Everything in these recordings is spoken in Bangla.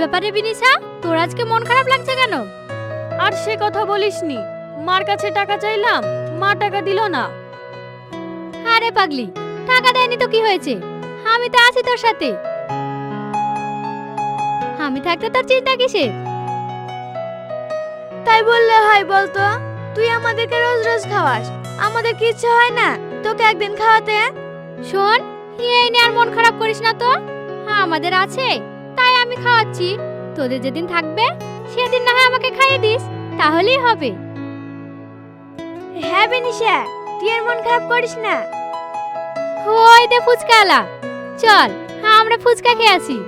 ব্যাপারে বিনিশা, তোর আজকে মন খারাপ লাগছে কেন? আর সে কথা বলিসনি, মার কাছে টাকা চাইলাম, মা টাকা দিল না। আরে পাগলি, টাকা দেয়নি তো কি হয়েছে? আমি তো আছি তোর সাথে। আমি থাকতে তোর চিন্তা কিসের? তাই বললে হয় বলতো? তুই আমাদেরকে রোজ রোজ খাওয়াস, আমাদের কি ইচ্ছে হয় না তোকে একদিন খাওয়াতে? শোন, এই নিয়ে আর মন খারাপ করিস না তো। আমাদের আছে তাই আমি খাওয়াচ্ছি। তোদের যেদিন থাকবে সেদিন না হয় আমাকে খাইয়ে দিস, তাহলেই হবে। হ্যাঁ বিনিশা, তুই আর মন খারাপ করিস না। ওই দে ফুচকা আলা, চল আমরা ফুচকা খেয়ে আসি।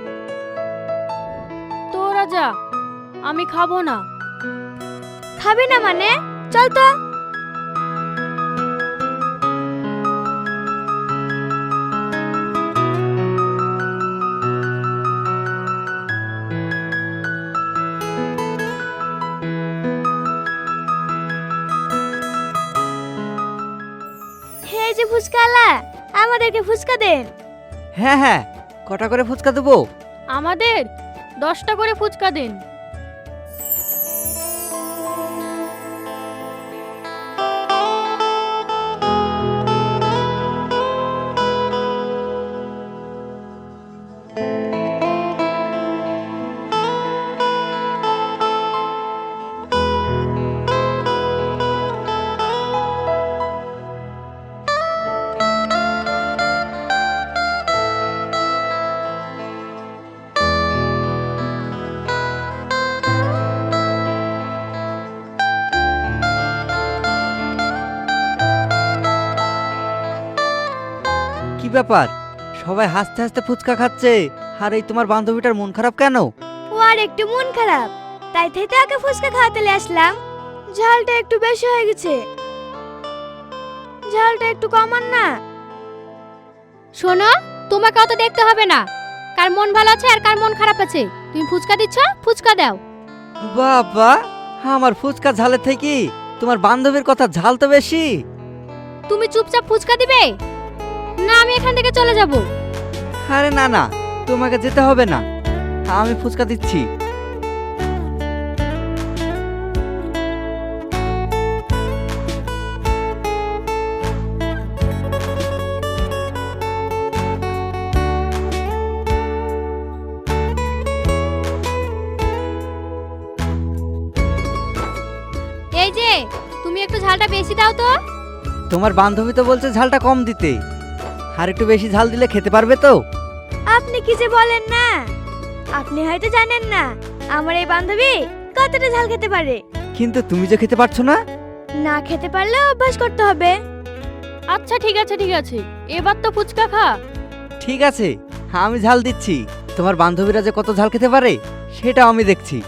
তোরা যা, আমি খাবো না। খাবি না মানে? চল তো। হে যে ফুচকালা, আমাদেরকে ফুচকা দেন। হ্যাঁ হ্যাঁ, কটা করে ফুচকা দেবো? আমাদের 10টা করে ফুচকা দিন। কি ব্যাপার, সবাই হাসতে হাসতে ফুচকা খাচ্ছে, আর এই তোমার বান্ধবীটার মন খারাপ কেন? ও আর একটু মন খারাপ, তাই থেকে ওকে ফুচকা খাওয়াতে নিয়ে আসলাম। ঝালটা একটু বেশি হয়ে গেছে, ঝালটা একটু কমান না? শোনো, তোমাকে অত দেখতে হবে না কার মন ভালো আছে আর কার মন খারাপ আছে। তুমি ফুচকা দিচ্ছ, ফুচকা দাও। বাবা, আমার ফুচকা ঝালের থেকে তোমার বান্ধবীর কথা ঝাল তো বেশি। তুমি চুপচাপ ফুচকা দিবে না আমি এখান থেকে চলে যাব? আরে না না, তোমাকে যেতে হবে না, আমি ফুচকা দিচ্ছি। এই যে, তুমি একটু ঝালটা বেশি দাও তো। তোমার বান্ধবী তো বলছে ঝালটা কম দিতে, আর একটু বেশি ঝাল দিলে খেতে পারবে তো? আপনি কি যে বলেন না, আপনি হয়তো জানেন না আমার এই বান্ধবী কতটা ঝাল খেতে পারে। কিন্তু তুমি যে খেতে পারছো না। না খেতে পারলে অভ্যাস করতে হবে। আচ্ছা ঠিক আছে ঠিক আছে, এবার তো ফুচকা খা। ঠিক আছে, আমি ঝাল দিচ্ছি। তোমার বান্ধবীরা যে কত ঝাল খেতে পারে সেটা আমি দেখছি।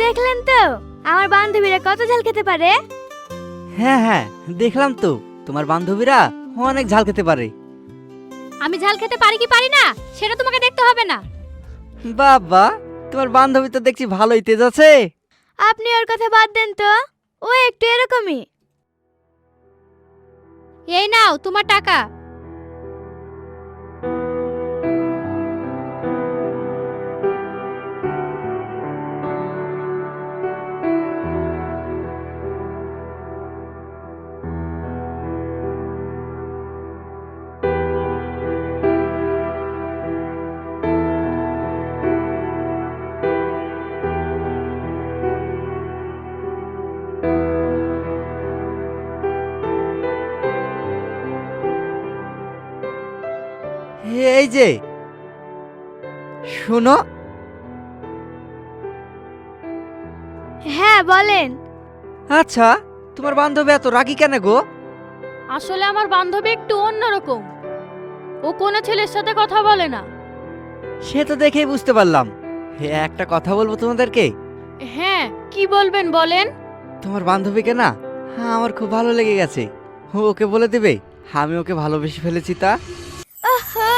দেখলেন তো আমার বান্ধবীরা কত ঝাল খেতে পারে। হ্যাঁ হ্যাঁ, দেখলাম তো তোমার বান্ধবীরা অনেক ঝাল খেতে পারে। আমি ঝাল খেতে পারি কি পারি না সেটা তোমাকে দেখতে হবে না। বাবা, তোমার বান্ধবী তো দেখছি ভালোই তেজ আছে। আপনি ওর কথা বাদ দেন তো, ও একটু এরকমই। এই নাও তোমার টাকা। এই যে শোনো। হ্যাঁ বলেন। আচ্ছা, তোমার বান্ধবী এত রাগী কেন গো? আসলে আমার বান্ধবী একটু অন্যরকম। ও কোনো ছেলের সাথে কথা বলে না। সে তো দেখেই বুঝতে পারলাম। একটা কথা বলবো তোমাদেরকে। হ্যাঁ, কি বলবেন বলেন। তোমার বান্ধবীকে না আমার খুব ভালো লেগে গেছে। ওকে বলে দিবে আমি ওকে ভালোবেসে ফেলেছি তা। ওহো,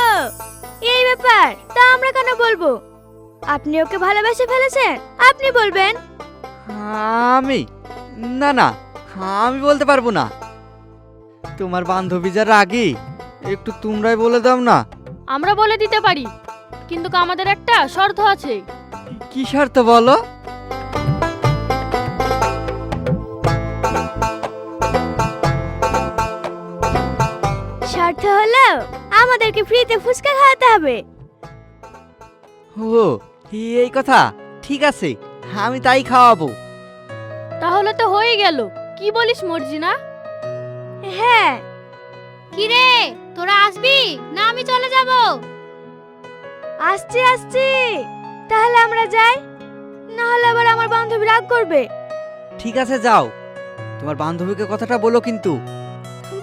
এই ব্যাপার তা আমরা কেন বলবো? আপনি ওকে ভালোবেসে ফেলেছেন, আপনি বলবেন। আমি না না, আমি বলতে পারবো না। তোমার বান্ধবী যা রাগী, একটু তোমরাই বলে দাও না। আমরা বলে দিতে পারি, কিন্তু আমাদের একটা শর্ত আছে। কি শর্ত বলো? শর্ত হলো আমাদেরকে ফ্রিতে ফুচকা খাওয়াতে হবে। ও এই কথা, ঠিক আছে, আমি তাই খাওয়াবো। তাহলে তো হয়ে গেল। কি বলিস মর্জিনা? হ্যাঁ। কি রে, তোরা আসবি না আমি চলে যাব? আসছি আসছি, তাহলে আমরা যাই, না হলে আবার আমার বান্ধবী রাগ করবে। ঠিক আছে যাও, তোমার বান্ধবীকে কথাটা বলো কিন্তু।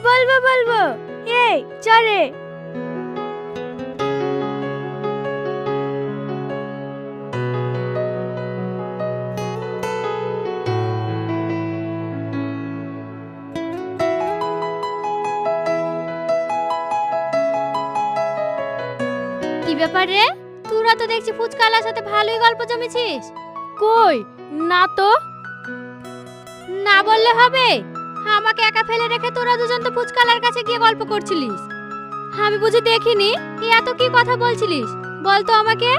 বলবো বলবো, এই চলে। কি ব্যাপার রে, তোরা তো দেখছি ফুচকালার সাথে ভালোই গল্প জমেছিস। কই না তো। না বললে হবে? আমাকে একা ফেলে রেখে তোরা দুজন তো ফুচকালার কাছে গিয়ে গল্প করছিলিস। আমি বুঝি দেখিনি? এত কি কথা বলছিলিস বল তো আমাকে।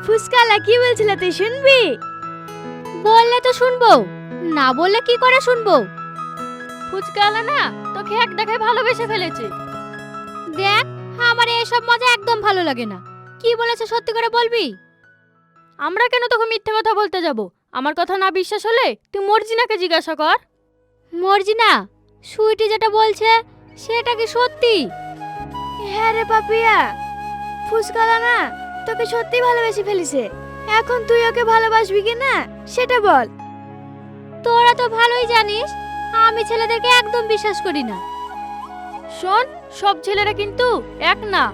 ফুচকালা কি বলছিল তুই শুনবি? বললে তো শুনবো, না বললে কি করে শুনবো? ফুচকালা না তোকে এক দেখায় ভালোবেসে ফেলেছে। দেখ, আমার এসব মজা একদম ভালো লাগে না। কি বলেছে সত্যি করে বলবি? আমরা কেন তোকে মিথ্যে কথা বলতে যাব? আমার কথা না বিশ্বাস হলে তুই মর্জিনাকে জিজ্ঞাসা কর। মর্জিনা, সুইটি যেটা বলছে সেটা কি সত্যি? হ্যাঁ রে পাপিয়া, ফুচকালা না তোকে সত্যি ভালোবেসে ফেলেছে। এখন তুই ওকে ভালোবাসবি কি না সেটা বল। তোরা তো ভালোই জানিস আমি ছেলেদেরকে একদম বিশ্বাস করি না। শোন, সব ছেলেরা কিন্তু এক না।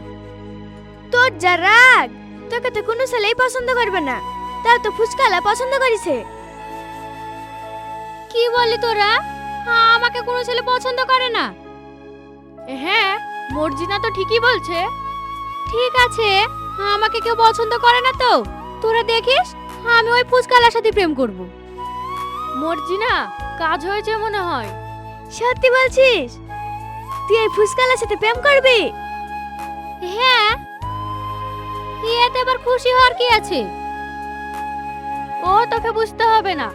তোর যা রাগ, তোকে তো কোনো ছেলেই পছন্দ করবে না, তাও তো ফুচকালা পছন্দ করেছে। কি বলি তোরা, আমাকে কোনো ছেলে পছন্দ করে না? হ্যাঁ, মর্জিনা তো ঠিকই বলছে। ঠিক আছে, আমাকে কেউ পছন্দ করে না তো তোরা দেখিস আমি ওই ফুচকালার সাথে প্রেম করব। মর্জিনা, কাজ হয়েছে মনে হয়। সত্যি বলছিস? তুই এই ফুচকালার সাথে প্রেম করবি? হ্যাঁ, এতে আবার খুশি হওয়ার কি আছে? ও তোকে বুঝতে হবে না।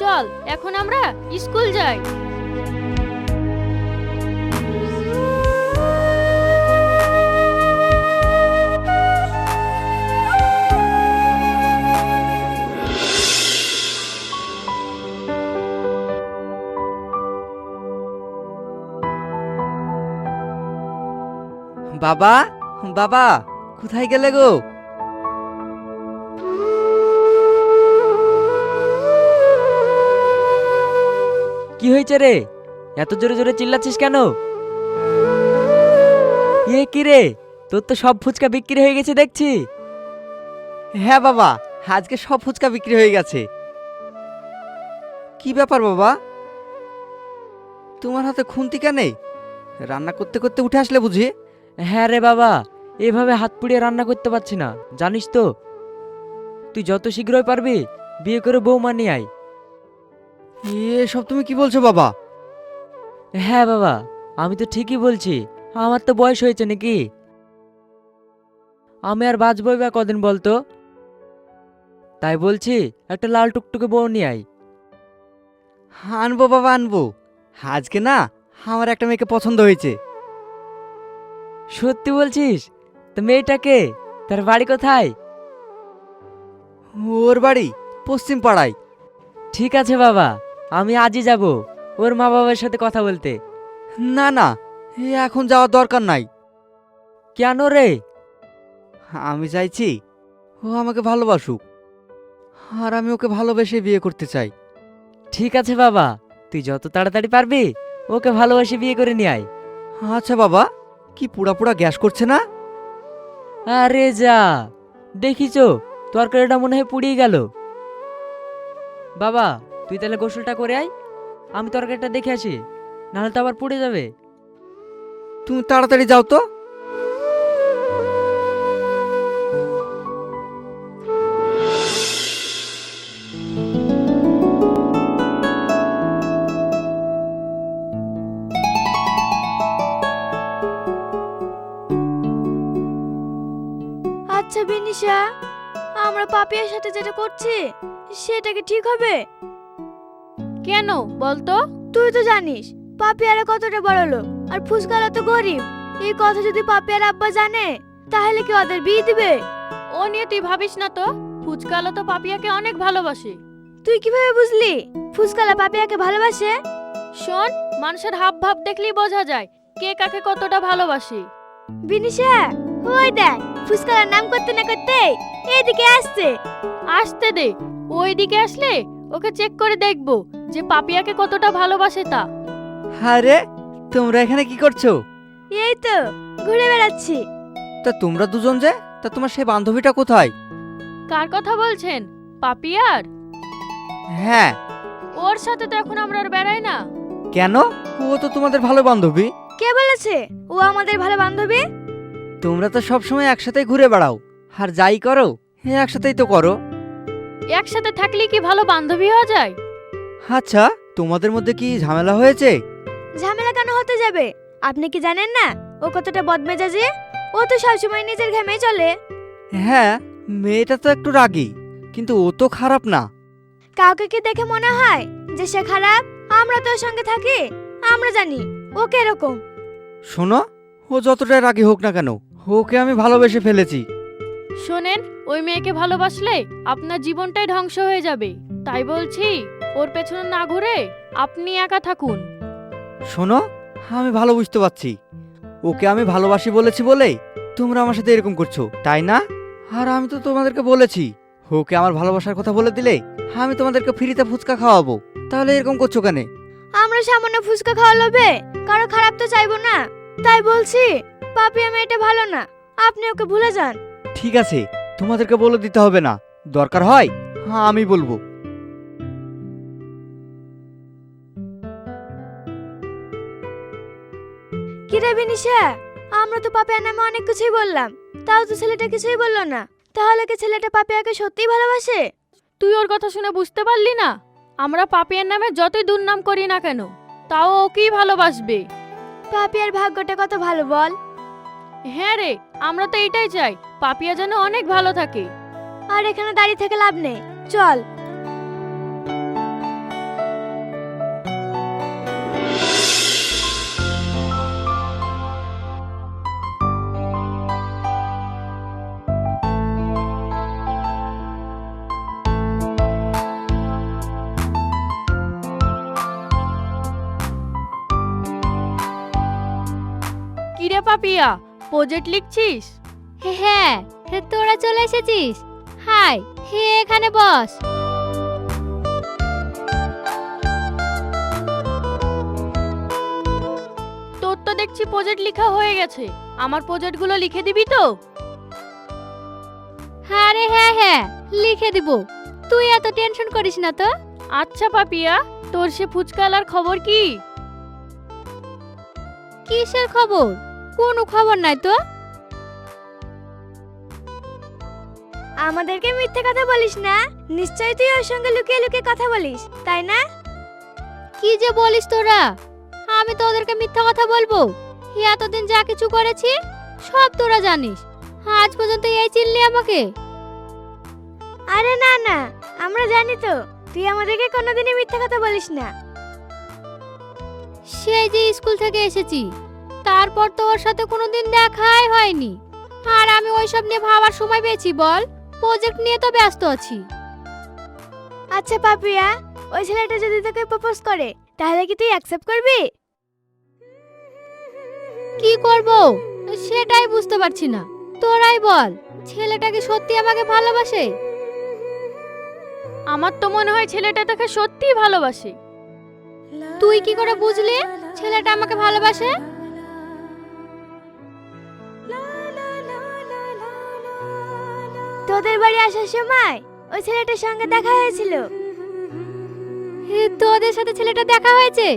চল এখন আমরা স্কুল যাই। বাবা, বাবা, কোথায় গেলে গো? কি হয়েছে রে? এত জোরে জোরে চিল্লাচ্ছিস কেন? কি রে, তোর তো সব ফুচকা বিক্রি হয়ে গেছে দেখছি। হ্যাঁ বাবা, আজকে সব ফুচকা বিক্রি হয়ে গেছে। কি ব্যাপার বাবা, তোমার হাতে খুন্তি কেন? রান্না করতে করতে উঠে আসলে বুঝি? হ্যাঁ রে বাবা, এভাবে হাত পুড়িয়ে রান্না করতে পারছি না, জানিস তো। তুই যত শীঘ্রই পারবি বিয়ে করে বৌমা নিয়ে আয়। এসব তুমি কি বলছো বাবা? হ্যাঁ বাবা, আমি তো ঠিকই বলছি। আমার তো বয়স হয়েছে নাকি? আমি আর বাঁচবই বা কদিন বলতো? তাই বলছি একটা লাল টুকটুকে বউ নিয়ে আয়। আনবো বাবা আনবো, আজকে না আমার একটা মেয়েকে পছন্দ হয়েছে। সত্যি বলছিস? তো মেয়েটাকে, তার বাড়ি কোথায়? ওর বাড়ি পশ্চিম পাড়ায়। ঠিক আছে বাবা, আমি আজই যাব ওর মা বাবার সাথে কথা বলতে। না না, এখন যাওয়ার দরকার নাই। কেন রে? আমি চাইছি ও আমাকে ভালোবাসুক, আর আমি ওকে ভালোবেসে বিয়ে করতে চাই। ঠিক আছে বাবা, তুই যত তাড়াতাড়ি পারবি ওকে ভালোবাসে বিয়ে করে নিয়ে আয়। আচ্ছা বাবা, কি পোড়া পোড়া গ্যাস করছে না? আরে যা, দেখিছো তরকারিটা মনে হয় পুড়িয়ে গেল। বাবা তুই তাহলে গোসলটা করে আয়, আমি তরকারিটা দেখে আসি, নাহলে তো আবার পুড়ে যাবে। তুমি তাড়াতাড়ি যাও তো। আচ্ছা বিনিশা, আমরা পাপিয়ার সাথে যেটা করছি সেটা কি ঠিক হবে? কেন বলতো? তুই তো জানিস পাপিয়ারা কতটা বড় লোক আর ফুসকালা তো গরিব। এই কথা যদি পাপিয়ার আব্বা জানে তাহলে কি ওদের বিয়ে দিবে? ও নিয়ে তুই ভাবিস না তো, ফুচকালা তো পাপিয়াকে অনেক ভালোবাসে। তুই কিভাবে বুঝলি ফুসকালা পাপিয়াকে ভালোবাসে? শোন, মানুষের হাব ভাব দেখলেই বোঝা যায় কে কাকে কতটা ভালোবাসে। বিনিশা, ওই দেখ ফুসকালার নাম করতে না করতে এদিকে আসছে। আসতে দে, ওইদিকে আসলে ওকে চেক করে দেখবো যে পাপিয়াকে কতটা ভালোবাসে তা। আরে তোমরা এখানে কি করছো? এই তো ঘুরে বেড়াচ্ছি। তা তোমরা দুজন যে, তা তোমার সেই বান্ধবীটা কোথায়? কার কথা বলছেন? পাপিয়ার? হ্যাঁ। ওর সাথে তো এখন আমরা আর বেড়াই না। কেন? ও তো তোমাদের ভালো বান্ধবী। কে বলেছে ও আমাদের ভালো বান্ধবী? তোমরা তো সব সময় একসাথে ঘুরে বেড়াও, আর যাই করো একসাথেই তো করো। একসাথে থাকলে কি ভালো বান্ধবী হওয়া যায়? আচ্ছা, তোমাদের মধ্যে কি ঝামেলা হয়েছে? ঝামেলা কেন হতে যাবে? আপনি কি জানেন না ও কতটা বদমেজাজি? ও তো সবসময় নিজের ঘামে চলে। হ্যাঁ, মেয়েটা তো একটু রাগী, কিন্তু ও তো খারাপ না। কাউকে কি দেখে মনে হয় যে সে খারাপ? আমরা তো ওর সঙ্গে থাকি, আমরা জানি ও কিরকম। শোনো, ও যতটাই রাগী হোক না কেন, ওকে আমি ভালোবেসে ফেলেছি। শোনেন, ওই মেয়েকে ভালোবাসলে আপনার জীবনটাই ধ্বংস হয়ে যাবে। তাই বলছি, ওর পেছনে না ঘুরে আপনি একা থাকুন। শোনো, আমি ভালো বুঝতে পারছি, ওকে আমি ভালোবাসি বলেছি বলে তোমরা আমার সাথে এরকম করছো, তাই না? আর আমি তো তোমাদেরকে বলেছি, ওকে আমার ভালোবাসার কথা বলে দিলে আমি তোমাদেরকে ফ্রিতে ফুচকা খাওয়াবো। তাহলে এরকম করছো কেন? আমরা সামান্য ফুচকা খাওয়া লোভে কারো খারাপ তো চাইবো না। তাই বলছি পাপিয়া মেয়েটা ভালো না, আপনি ওকে ভুলে যান। ঠিক আছে, তোমাদেরকে বলে দিতে হবে না, দরকার হয় হ্যাঁ আমি বলবো। কিরে বিনিশা, আমরা তো পাপিয়ার নামে অনেক কিছুই বললাম, তাও তো ছেলেটা কিছুই বললো না। তাহলে কি ছেলেটা পাপিয়াকে সত্যিই ভালোবাসে? তুই ওর কথা শুনে বুঝতে পারলি না? আমরা পাপিয়ার নামে যতই দুর্নাম করি না কেন, তাও ওকেই ভালোবাসবে। পাপিয়ার ভাগ্যটা কত ভালো বল। হ্যাঁ রে, আমরা তো এটাই চাই পাপিয়া যেন অনেক ভালো থাকে। আর এখানে দাঁড়িয়ে থেকে লাভ নেই, চল। কিরে পাপিয়া, প্রজেক্ট লিখছিস? হ্যাঁ, তোরা চলে এসেছিস। হাই, হে এখানে বস। তোর তো দেখছি প্রজেক্ট লেখা হয়ে গেছে, আমার প্রজেক্টগুলো লিখে দিবি তো? আরে হ্যাঁ হ্যাঁ, লিখে দিব, তুই এত টেনশন করিস না তো। আচ্ছা পাপিয়া, তোর সে ফুচকালার খবর কি? কিসের খবর? কোনো খবর নাই তো। আমাদেরকে মিথ্যে কথা বলিস না, নিশ্চয়ই তুই ওর সঙ্গে লুকিয়ে লুকিয়ে কথা বলিস, তাই না? কি যে বলিস তোরা, আমি তো ওদেরকে মিথ্যা কথা বলবো? এতদিন যা কিছু করেছি সব তোরা জানিস, আজ পর্যন্ত এই চিনলি আমাকে। আরে না না, আমরা জানি তো তুই আমাদেরকে কোনোদিনই মিথ্যে কথা বলিস না। সেই যে স্কুল থেকে এসেছি, তারপর তো ওর সাথে কোনোদিন দেখাই হয়নি। আর আমি ওইসব নিয়ে ভাবার সময় পেয়েছি বল? প্রজেক্ট নিয়ে তো ব্যস্ত আছি। আচ্ছা পাপিয়া, ওই ছেলেটা যদি তোকে প্রপোজ করে তাহলে কি তুই অ্যাকসেপ্ট করবি? কি করব সেটাই বুঝতে পারছি না, তোরাই বল, ছেলেটা কি সত্যি আমাকে ভালোবাসে? আমার তো মনে হয় ছেলেটা তোকে সত্যিই ভালোবাসে। তুই কি করে বুঝলি ছেলেটা আমাকে ভালোবাসে? তোদের বাড়ি আসার সময় ওই ছেলেটার সঙ্গে দেখা হয়েছিল। তোদের সাথে ছেলেটা দেখা হয়েছে?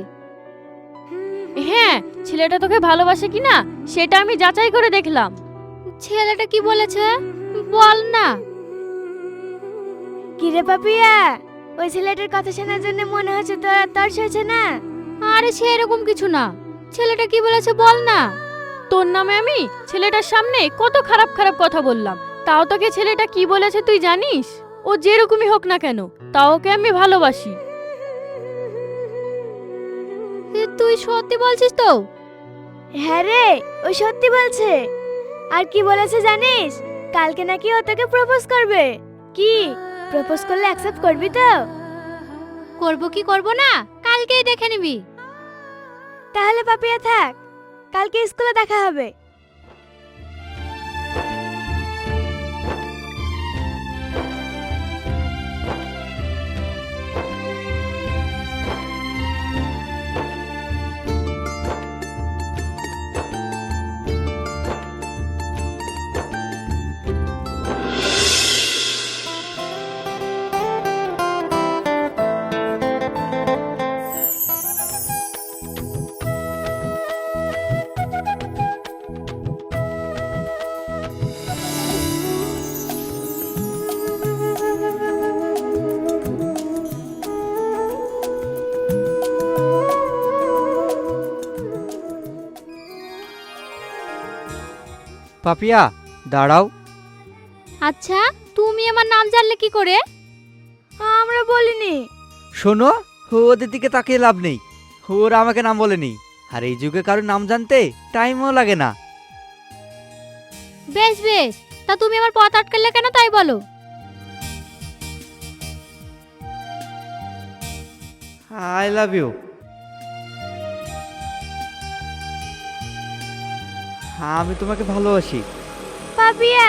হ্যাঁ, ছেলেটা তোকে ভালোবাসে কিনা সেটা আমি যাচাই করে দেখলাম। ছেলেটা কি বলেছে বল না। কিরে পাপিয়া, ওই ছেলেটার কথা শোনার জন্য মনে হচ্ছে তোর আর তর্স হয়েছে না? আরে সেরকম কিছু না, ছেলেটা কি বলেছে বল না। তোর নামে আমি ছেলেটার সামনে কত খারাপ খারাপ কথা বললাম, তাও তোকে ছেলেটা কি বলেছে তুই জানিস? ও যেরকমই হোক না কেন, তাও ওকে আমি ভালোবাসি। তুই সত্যি বলছিস তো? হ্যাঁ রে, ও সত্যি বলছে। আর কি বলেছে জানিস? কালকে নাকি ও তোকে প্রপোজ করবে। কি প্রপোজ করলে অ্যাকসেপ্ট করবি তো? করবো কি করবো না কালকেই দেখে নিবি। তাহলে পাপিয়া থাক, কালকে স্কুলে দেখা হবে। পাপিয়া দাঁড়াও। আচ্ছা, তুমি আমার নাম জানলে কি করে? আমরা বলিনি। শোনো, ওদের দিকে তাকিয়ে লাভ নেই, ওরা আমাকে নাম বলেনি। আর এই যুগে কারোর নাম জানতে টাইমও লাগে না। বেশ বেশ, তা তুমি আমার পথ আটকালে কেন তাই বলো। I love you. আমি তোমাকে ভালোবাসি। পাপিয়া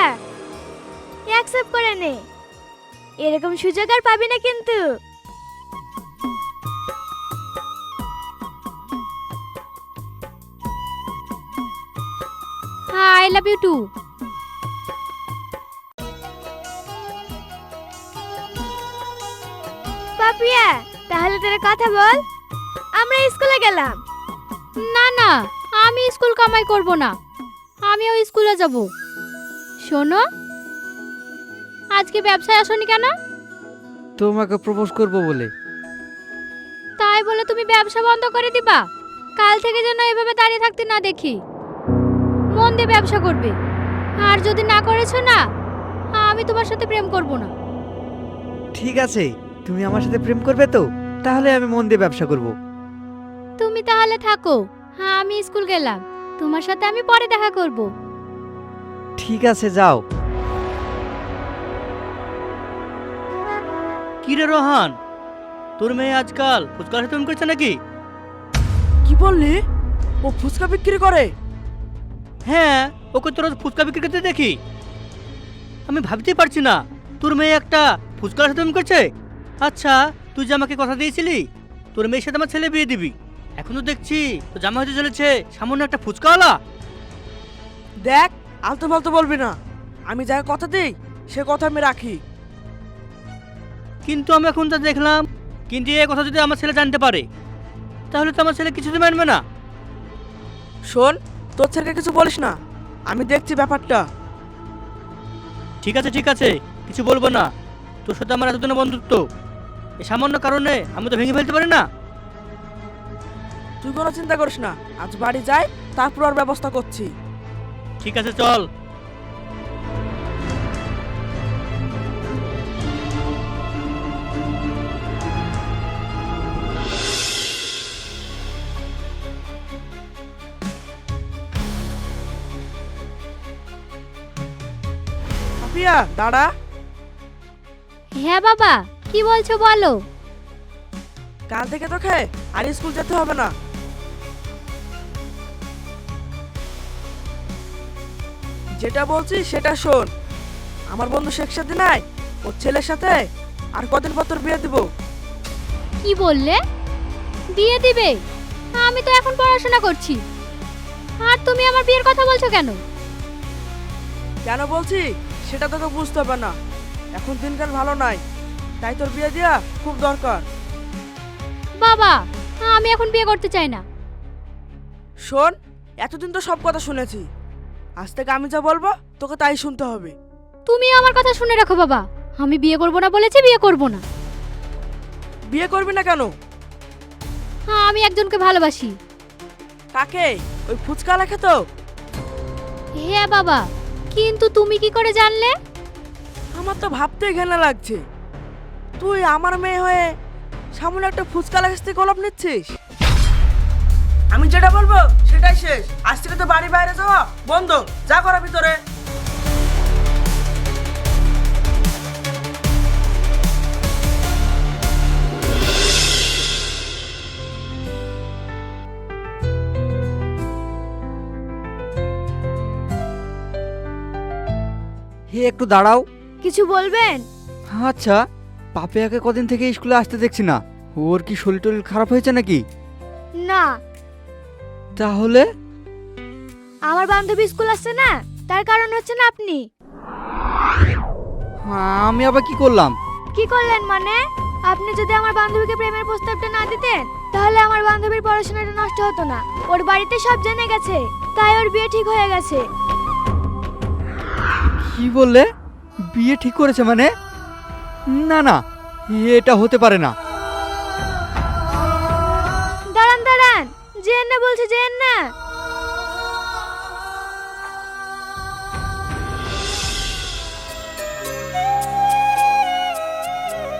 অ্যাকসেপ্ট করে নে, এরকম সুযোগ আর পাবি না কিন্তু। I love you too. Papiya তাহলে তোরা কথা বল, আমরা স্কুলে গেলাম। না না, আমি স্কুল কামাই করব না, আমিও স্কুলে যাব। শোনো, আজকে ব্যবসায় আসোনি কেন? তোমাকে প্রপোজ করব বলে। তাই বলে তুমি ব্যবসা বন্ধ করে দিবা? কাল থেকে যেন এভাবে দাঁড়িয়ে থাকতে না দেখি। মন দিয়ে ব্যবসা করবে, আর যদি না করেছো না, আমি তোমার সাথে প্রেম করব না। ঠিক আছে, তুমি আমার সাথে প্রেম করবে তো? তাহলে আমি মন দিয়ে ব্যবসা করব। তুমি তাহলে থাকো, হ্যাঁ আমি স্কুল গেলাম, তোমার সাথে আমি পরে দেখা করব। ঠিক আছে, যাও। কি রে রোহান, তোর মেয়ে আজকাল ফুচকা সেতন করছে নাকি? কি বললি? ও ফুচকা বিক্রি করে? হ্যাঁ, ওকে তো রোজ ফুচকা বিক্রি করতে দেখি। আমি ভাবতেই পারছি না তোর মেয়ে একটা ফুচকা সেতন করছে। আচ্ছা, তুই যে আমাকে কথা দিয়েছিলি তোর মেয়ের সাথে আমার ছেলে বিয়ে দিবি, এখন তো দেখছি তো জামা হতে চলেছে সামান্য একটা ফুচকাওয়ালা। দেখ, আলতো ফালতো বলবি না। আমি যাকে কথা দিই সে কথা আমি রাখি। কিন্তু আমি এখন যা দেখলাম, কিন্তু এই কথা যদি আমার ছেলে জানতে পারে তাহলে তো আমার ছেলে কিছুতে মানবে না। শোন, তোর ছেলেকে কিছু বলিস না, আমি দেখছি ব্যাপারটা। ঠিক আছে ঠিক আছে, কিছু বলবো না। তোর সাথে আমার এতদিনের বন্ধুত্ব, এই সামান্য কারণে আমি তো ভেঙে ফেলতে পারি না। তুই কোনো চিন্তা করিস না, আজ বাড়ি যাই, তারপর আর ব্যবস্থা করছি। ঠিক আছে, চল। পাপিয়া দাঁড়া। হ্যাঁ বাবা, কি বলছো বলো। কাল থেকে তোকে আর স্কুল যেতে হবে না। যেটা বলছি সেটা শোন। আমার বন্ধু শেখ সাথী নাই, ওর ছেলের সাথে আর কদিন পর তোর বিয়ে দিব। কি বললে? বিয়ে দিবে? আমি তো এখন পড়াশোনা করছি, আর তুমি আমার বিয়ের কথা বলছো কেন? কেন বলছি সেটা তোকে বুঝতে হবে না। এখন দিনকাল ভালো নাই, তাই তোর বিয়ে দেওয়া খুব দরকার। বাবা, আমি এখন বিয়ে করতে চাই না। শোন, এতদিন তো সব কথা শুনেছি, আজ থেকে আমি যা বলবো তোকে তাই শুনতে হবে। তুমি আমার কথা শুনে রাখো বাবা, আমি বিয়ে করব না বলেছি, বিয়ে করব না। বিয়ে করবি না কেন? আমি একজনকে ভালোবাসি। কাকে? ওই ফুচকা লেখা তো? হ্যাঁ বাবা, কিন্তু তুমি কি করে জানলে? আমার তো ভাবতেই ঘেনা লাগছে, তুই আমার মেয়ে হয়ে সামনে একটা ফুচকা লেখাস থেকে গোলাপ নিচ্ছিস। আমি যেটা বলবো সেটাই শেষ, আজ থেকে তো বাড়ি বাইরে যাওয়া বন্ধ, যা করা ভিতরে। হে একটু দাঁড়াও। কিছু বলবেন? আচ্ছা, পাপিয়াকে কদিন থেকে স্কুলে আসতে দেখছি না, ওর কি শরীর টরীর খারাপ হয়েছে নাকি? না, তাহলে আমার বান্ধবী স্কুল আসছে না, তার কারণ হচ্ছে না আপনি। আমি আবার কি করলাম? কি করলেন মানে? আপনি যদি আমার বান্ধবীকে প্রেমের প্রস্তাবটা না দিতেন তাহলে আমার বান্ধবীর পড়াশোনাটা নষ্ট হতো না। ওর বাড়িতে সব জেনে গেছে, তাই ওর বিয়ে ঠিক হয়ে গেছে। কি বললে? বিয়ে ঠিক করেছে মানে? না না, এটা হতে পারে না। দাঁড়ান দাঁড়ান, যেন না বলছে, যেন না।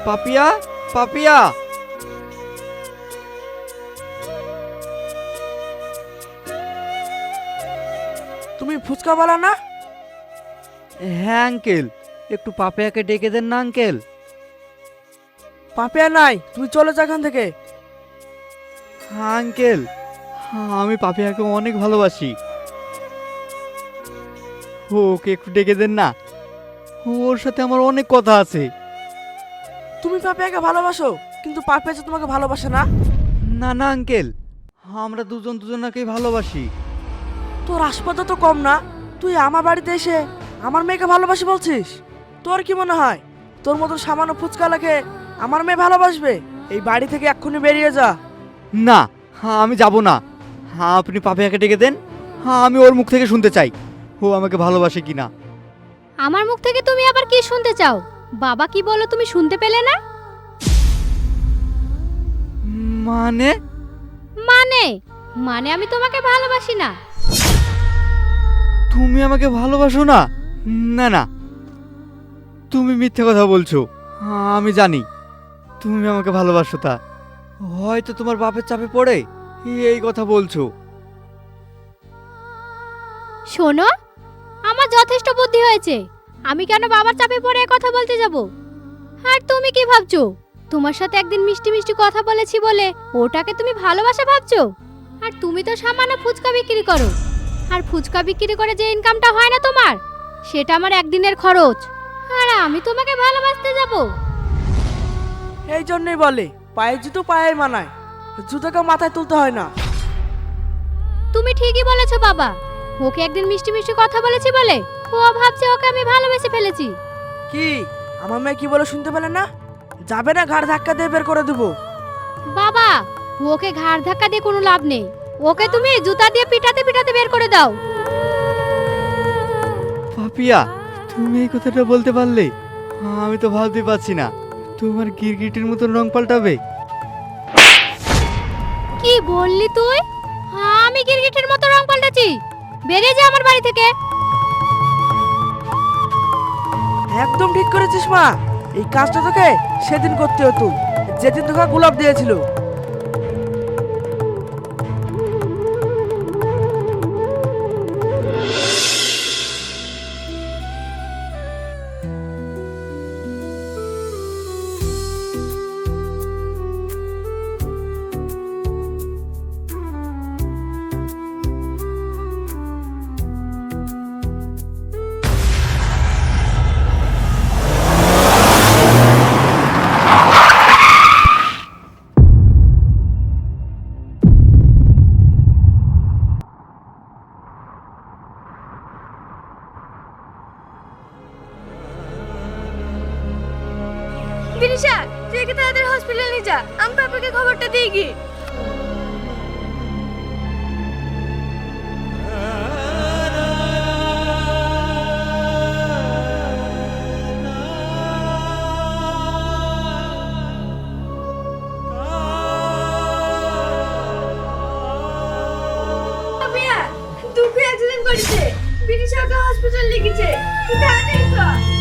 পাপিয়া, পাপিয়া, তুমি ফুচকা বলা না? হ্যাঁ আঙ্কেল, একটু পাপিয়াকে ডেকে দেন না আঙ্কেল। পাপিয়া নাই, তুমি চলে যা এখান থেকে। আঙ্কেল, আমি পাপিয়াকে অনেক ভালোবাসি, ওকে একটু ডেকে দেন না, ওর সাথে আমার অনেক কথা আছে। তুমি পাপিয়াকে ভালোবাসো, কিন্তু পাপিয়া যে তোমাকে ভালোবাসে না। না না আঙ্কেল, আমরা দুজন দুজনাকেই ভালোবাসি। তোর আসপাতা তো কম না, তুই আমার বাড়িতে এসে আমার মেয়েকে ভালোবাসি বলছিস? তোর কি মনে হয় তোর মতো সামান্য ফুচকা লেখে আমার মেয়ে ভালোবাসবে? এই বাড়ি থেকে এক্ষুনি বেরিয়ে যা। না, আমি যাব না, আপনি পাপিয়াকে ডেকে দেন, আমি ওর মুখ থেকে শুনতে চাই ও আমাকে ভালোবাসে কিনা। আমার মুখ থেকে তুমি আবার কি শুনতে চাও? বাবা কি বলো তুমি শুনতে পেলে না? মানে? মানে মানে আমি তোমাকে ভালোবাসি না। তুমি আমাকে ভালোবাসো না? না না, তুমি মিথ্যে কথা বলছো, আমি জানি তুমি আমাকে ভালোবাসো। তা হয়তো তোমার বাপের চাপে পড়ে এই কথা বলছো। শোনো, আমার যথেষ্ট বুদ্ধি হয়েছে, আমি কেন বাবার চাপে পড়ে এ কথা বলতে যাব? আর তুমি কি ভাবছো তোমার সাথে একদিন মিষ্টি মিষ্টি কথা বলেছি বলে ওটাকে তুমি ভালোবাসা ভাবছো? আর তুমি তো সামান্য ফুচকা বিক্রি করো, আর ফুচকা বিক্রি করে যে ইনকামটা হয় না তোমার, সেটা আমার একদিনের খরচ। আর আমি তোমাকে ভালোবাসতে যাব? এই জন্যই বলে পায়ে জুতো পায়ে মানায়, জুতোকে মাথায় তুলতে হয় না। তুমি ঠিকই বলেছো বাবা, ওকে একদিন মিষ্টি মিষ্টি কথা বলেছি বলে ও ভাবছে ওকে আমি ভালোবেসে ফেলেছি। কি আমার মেয়ে কি বলে শুনতে পেলে না? যাবে না, ঘাড় ধাক্কা দিয়ে বের করে দেবো। বাবা, ওকে ঘাড় ধাক্কা দিয়ে কোনো লাভ নেই, ওকে তুমি জুতা দিয়ে পিটাতে পিটাতে বের করে দাও। পাপিয়া, তুমি এই কথাটা বলতে পারলে? আমি তো ভাবতে পারছি না তোমার গিরগিটির মতন রং পাল্টাবে। কি বললি তুই? আমি গিরগিটির মতো রং পাল্টাচ্ছি? বেরিয়ে যা আমার বাড়ি থেকে। একদম ঠিক করেছিস মা, এই কাজটা তোকে সেদিন করতে হতো, যেদিন তোকে গোলাপ দিয়েছিল। বিনিশা তুই একে তাড়াতাড়ি হসপিটালে নিয়ে যা, আমি পাপাকে খবরটা দিয়ে গি। দুঃখ অ্যাক্সিডেন্ট করেছে, বিনিশাকে হসপিটাল লিখেছে, তুই তাড়াতাড়ি চল।